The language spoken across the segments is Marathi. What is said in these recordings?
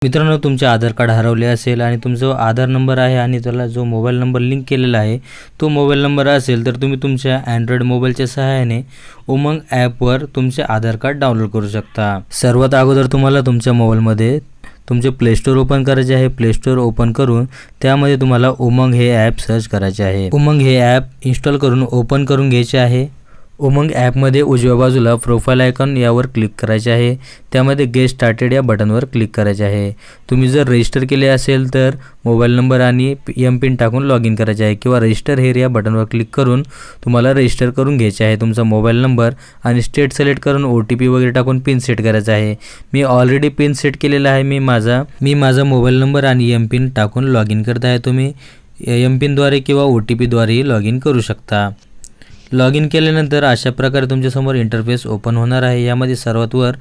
मित्रांनो, तुमचे आधार कार्ड हरवले असेल आणि तुमचा आधार नंबर आहे आणि त्याला जो मोबाईल नंबर लिंक केलेला आहे तो मोबाईल नंबर असेल तर तुम्ही तुमच्या अँड्रॉइड मोबाईलच्या सहाय्याने उमंग ॲपवर तुमचे आधार कार्ड डाउनलोड करू शकता। सर्वात अगोदर तुम्हाला तुमच्या मोबाईलमध्ये तुमचे प्ले स्टोर ओपन करायचे आहे। प्ले स्टोर ओपन करून त्यामध्ये तुम्हाला उमंग हे ॲप सर्च करायचे आहे। उमंग हे ॲप इन्स्टॉल करून ओपन करून घ्यायचे आहे। उमंग ॲपमध्ये उजव्या बाजूला प्रोफाइल आयकॉन यावर क्लिक करायचे आहे। त्यामध्ये गेट स्टार्टेड या बटनवर क्लिक करायचे आहे। तुम्ही जर रजिस्टर केले असेल तर मोबाईल नंबर आणि एम-पिन टाकून लॉग इन करायचे आहे किंवा रजिस्टर हेअर या बटनवर क्लिक करून तुम्हाला रजिस्टर करून घ्यायचे आहे। तुमचा मोबाईल नंबर आणि स्टेट सिलेक्ट करून OTP वगैरे टाकून पिन सेट करायचा आहे। मी ऑलरेडी पिन सेट केलेला आहे। मी माझा मोबाईल नंबर आणि एम-पिन टाकून लॉग इन करत आहे। तुम्ही एम-पिनद्वारे किंवा OTPद्वारेही लॉग इन करू शकता। लॉग इन केल्यानंतर अशा प्रकारे तुमच्यासमोर इंटरफेस ओपन होणार आहे। यामध्ये सर्वात वर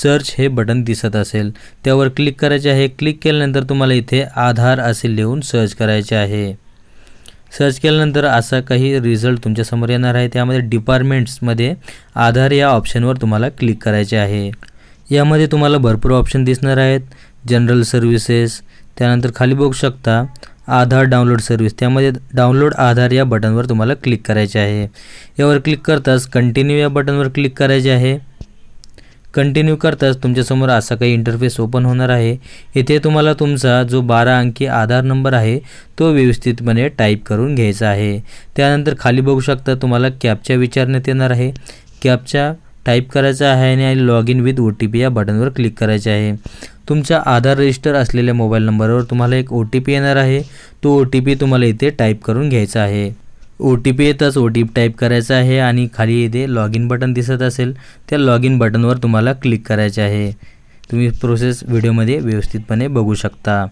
सर्च हे बटन दिसत असेल त्यावर क्लिक करायचे आहे। क्लिक केल्यानंतर तुम्हाला इथे आधार असे लिहून सर्च करायचे आहे। सर्च केल्यानंतर असा काही रिझल्ट तुमच्यासमोर येणार आहे। त्यामध्ये डिपार्टमेंट्समध्ये आधार या ऑप्शनवर तुम्हाला क्लिक करायचे आहे। यामध्ये तुम्हाला भरपूर ऑप्शन दिसणार आहेत। जनरल सर्व्हिसेस, त्यानंतर खाली बघू शकता आधार डाउनलोड सर्व्हिस, त्यामध्ये डाउनलोड आधार या बटनवर तुम्हाला क्लिक करायचे आहे। यावर क्लिक करताच कंटिन्यू या बटनवर क्लिक करायचे आहे। कंटिन्यू करताच तुमच्यासमोर असा काही इंटरफेस ओपन होणार आहे। इथे तुम्हाला तुमचा जो 12 अंकी आधार नंबर आहे तो व्यवस्थितपणे टाईप करून घ्यायचा आहे। त्यानंतर खाली बघू शकता तुम्हाला कॅप्चा विचारण्यात येणार आहे। कॅप्चा टाईप करायचा आहे आणि लॉग इन विथ OTP या बटनवर क्लिक करायचे आहे। तुमच्या आधार रजिस्टर असलेल्या मोबाईल नंबरवर तुम्हाला एक OTP येणार आहे। तो OTP तुम्हाला इथे टाईप करून घ्यायचा आहे। OTP येताच OTP टाईप करायचा आहे आणि खाली इथे लॉग इन बटन दिसत असेल त्या लॉग इन बटनवर तुम्हाला क्लिक करायचे आहे। तुम्ही प्रोसेस व्हिडिओमध्ये व्यवस्थितपणे बघू शकता।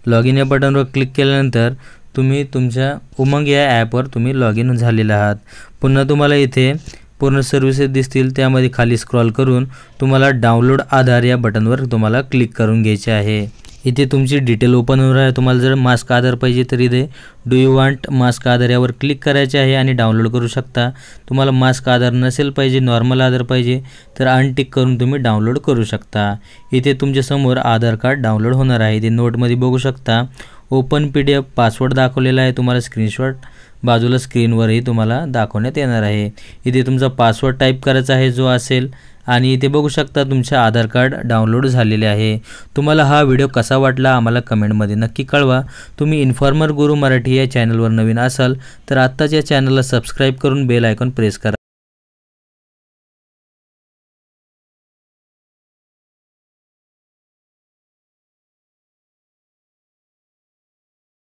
लॉग इन या बटनवर क्लिक केल्यानंतर तुम्ही तुमच्या उमंग या ॲपवर तुम्ही लॉग इन झालेले आहात। पुन्हा तुम्हाला इथे पूर्ण सर्व्हिसेस दिसतील, त्यामध्ये खाली स्क्रॉल करून तुम्हाला डाउनलोड आधार या बटनवर तुम्हाला क्लिक करून घ्यायचे आहे। इथे तुमची डिटेल ओपन होणार आहे। तुम्हाला जर मास्क आधार पाहिजे तर इथे डू यू वांट मास्क आधार यावर क्लिक करायचे आहे आणि डाउनलोड करू शकता। तुम्हाला मास्क आधार नसेल पाहिजे, नॉर्मल आधार पाहिजे तर अनटिक करून तुम्ही डाउनलोड करू शकता। इथे तुमच्यासमोर आधार कार्ड डाउनलोड होणार आहे। इथे नोटमध्ये बघू शकता ओपन PDF पासवर्ड दाखवलेला आहे। तुम्हाला स्क्रीनशॉट बाजूला स्क्रीनवरही तुम्हाला दाखवण्यात येणार आहे। इथे तुमचा पासवर्ड टाईप करायचा आहे जो असेल आणि इथे बघू शकता तुमचे आधार कार्ड डाउनलोड झालेले आहे। तुम्हाला हा व्हिडिओ कसा वाटला आम्हाला कमेंटमध्ये नक्की कळवा। तुम्ही इन्फॉर्मर गुरु मराठी या चॅनलवर नवीन असाल तर आत्ताच या चॅनलला सबस्क्राईब करून बेल आयकॉन प्रेस करा।